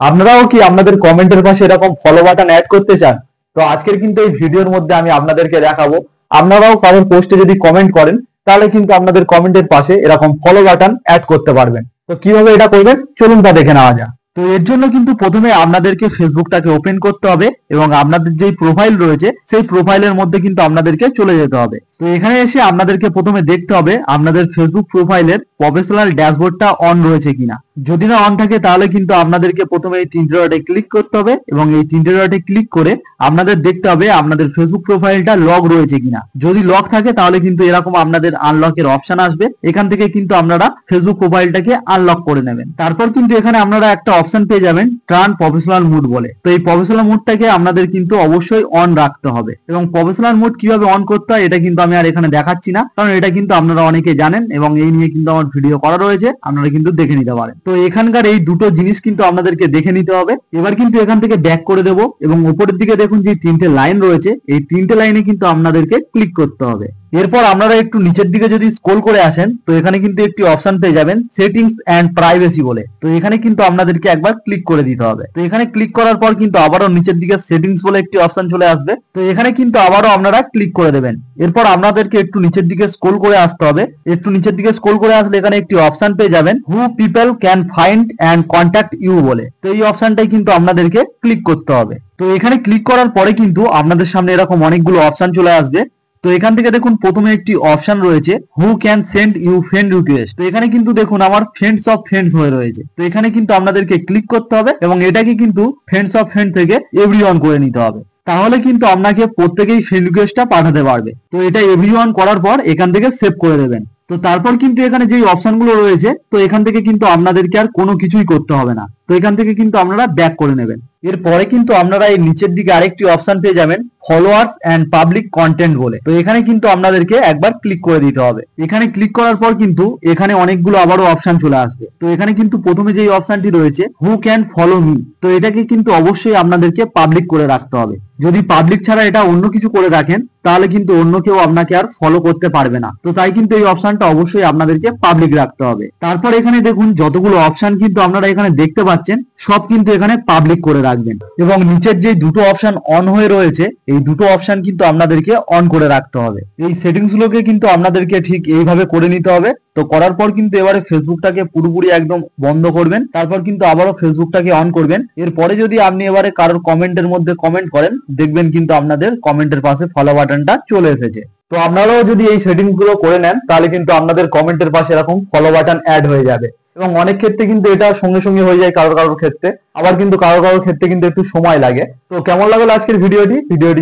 আপনারাও কি আপনাদের কমেন্টের পাশে এরকম ফলো বাটন অ্যাড করতে চান? তো আজকের কিন্তু এই ভিডিওর মধ্যে আমি আপনাদেরকে দেখাবো। আপনারাও কারোর পোস্টে যদি কমেন্ট করেন তাহলে কিন্তু আপনাদের কমেন্টের পাশে এরকম ফলো বাটন অ্যাড করতে পারবেন। তো কিভাবে এটা করবেন চলুন তা দেখে নেওয়া যাক। তো এর জন্য কিন্তু প্রথমে আপনাদেরকে ফেসবুকটাকে ওপেন করতে হবে এবং আপনাদের যেই প্রোফাইল রয়েছে সেই প্রোফাইলের মধ্যে কিন্তু আপনাদেরকে চলে যেতে হবে। তো এখানে এসে আপনাদেরকে প্রথমে দেখতে হবে আপনাদের ফেসবুক প্রোফাইলের প্রফেশনাল ড্যাশবোর্ডটা অন রয়েছে কিনা। যদি না অন থাকে তাহলে কিন্তু আপনাদেরকে প্রথমে এই তিনটে ডটে ক্লিক করতে হবে এবং এই তিনটে ডটে ক্লিক করে আপনাদের দেখতে হবে আপনাদের ফেসবুক প্রোফাইলটা লক রয়েছে কিনা। যদি লক থাকে তাহলে কিন্তু এরকম আপনাদের আনলকের অপশন আসবে, এখান থেকে কিন্তু আপনারা ফেসবুক প্রোফাইলটাকে আনলক করে নেবেন। তারপর কিন্তু এখানে আপনারা একটা অপশন পেয়ে যাবেন টার্ন প্রফেশনাল মুড বলে। তো এই প্রফেশনাল মুডটাকে আপনাদের কিন্তু অবশ্যই অন রাখতে হবে এবং প্রফেশনাল মুড কিভাবে অন করতে হয় এটা কিন্তু আমি আর এখানে দেখাচ্ছি না, কারণ এটা কিন্তু আপনারা অনেকে জানেন এবং এই নিয়ে কিন্তু আমার ভিডিও করা রয়েছে, আপনারা কিন্তু দেখে নিতে পারেন। তো এখানকার এই দুটো জিনিস কিন্তু আপনাদেরকে দেখে নিতে হবে। এবার কিন্তু এখান থেকে ব্যাক করে দেব এবং উপরের দিকে দেখুন যে তিনটে লাইন রয়েছে, এই তিনটে লাইনে কিন্তু আপনাদেরকে ক্লিক করতে হবে। এরপর আপনারা একটু নিচের দিকে যদি স্ক্রল করে আসেন তো এখানে কিন্তু একটি অপশন পেয়ে যাবেন সেটিংস এন্ড প্রাইভেসি বলে। তো এখানে কিন্তু আপনাদেরকে একবার ক্লিক করে দিতে হবে। তো এখানে ক্লিক করার পর কিন্তু আবারও নিচের দিকে সেটিংস বলে একটি অপশন চলে আসবে। তো এখানে কিন্তু আবারও আপনারা ক্লিক করে দেবেন। এরপর আপনাদেরকে একটু নিচের দিকে স্ক্রল করে আসতে হবে। একটু নিচের দিকে স্ক্রল করে আসলে এখানে একটি অপশন পেয়ে যাবেন who people can find and contact you বলে। তো এই অপশনটাই কিন্তু আপনাদেরকে ক্লিক করতে হবে। তো এখানে ক্লিক করার পরে কিন্তু আপনাদের সামনে এরকম অনেকগুলো অপশন চলে আসবে। তো এখান থেকে দেখুন প্রথমে একটি অপশন রয়েছে who can send you friend request. তো এখানে কিন্তু দেখুন আমার ফ্রেন্ডস অফ ফ্রেন্ডস হয়ে রয়েছে। তো এখানে কিন্তু আপনাদেরকে ক্লিক করতে হবে এবং এটাকে কিন্তু ফ্রেন্ডস অফ ফ্রেন্ড থেকে এভরিওয়ান করে নিতে হবে। তাহলে কিন্তু আপনাকে প্রত্যেকেই ফ্রেন্ড রিকোয়েস্টটা পাঠাতে পারবে। তো এটা এভরিওয়ান করার পর এখান থেকে সেভ করে দেবেন। তো তারপর কিন্তু এখানে যেই অপশনগুলো রয়েছে তো এখান থেকে কিন্তু আপনাদেরকে আর কোনো কিছুই করতে হবে না। তো এখান থেকে কিন্তু আপনারা ব্যাক করে নেবেন। এরপরে কিন্তু আপনারা এই নিচের দিকে আরেকটি অপশন পেয়ে যাবেন ফলোয়ার্স এন্ড পাবলিক কন্টেন্ট বলে। তো এখানে কিন্তু আপনাদেরকে একবার ক্লিক করে দিতে হবে। এখানে ক্লিক করার পর কিন্তু এখানে অনেকগুলো আবারও অপশন চলে আসবে। তো এখানে কিন্তু প্রথমে যেই অপশনটি রয়েছে হু ক্যান ফলো মি, তো এটাকে কিন্তু অবশ্যই আপনাদেরকে পাবলিক করে রাখতে হবে। যদি পাবলিক ছাড়া এটা অন্য কিছু করে রাখেন তাহলে কিন্তু অন্য কেউ আপনাকে আর ফলো করতে পারবে না। তো তাই কিন্তু এই অপশনটা অবশ্যই আপনাদেরকে পাবলিক রাখতে হবে। তারপর এখানে দেখুন যতগুলো অপশন কিন্তু আপনারা এখানে দেখতে পাচ্ছেন সব কিন্তু এখানে পাবলিক করে রাখবেন এবং নিচের যে দুটো অপশন অন হয়ে রয়েছে এই দুটো অপশন কিন্তু আপনাদেরকে অন করে রাখতে হবে। এই সেটিংস গুলোকে কিন্তু আপনাদেরকে ঠিক এইভাবে করে নিতে হবে। তো করার পর কিন্তু এবারে ফেসবুকটাকে পুরোপুরি একদম বন্ধ করবেন। তারপর কিন্তু আবারও ফেসবুকটাকে অন করবেন। এরপরে যদি আপনি এবারে কারোর কমেন্টের মধ্যে কমেন্ট করেন দেখবেন কিন্তু আপনাদের কমেন্টের পাশে ফলো বাটনটা চলে এসেছে। তো আপনারাও যদি এই সেটিংস গুলো করে নেন তাহলে কিন্তু আপনাদের কমেন্টের পাশে এরকম ফলো বাটন অ্যাড হয়ে যাবে এবং অনেক ক্ষেত্রে কিন্তু এটা সঙ্গে সঙ্গে হয়ে যায় কারোর কারোর ক্ষেত্রে, আবার কিন্তু কারোর কারোর ক্ষেত্রে কিন্তু একটু সময় লাগে। তো কেমন লাগলো আজকের ভিডিওটি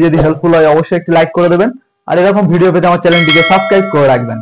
যদি হেল্পফুল হয় অবশ্যই একটি লাইক করে দেবেন আর এরকম ভিডিও পেতে আমার চ্যানেলটিকে সাবস্ক্রাইব করে রাখবেন।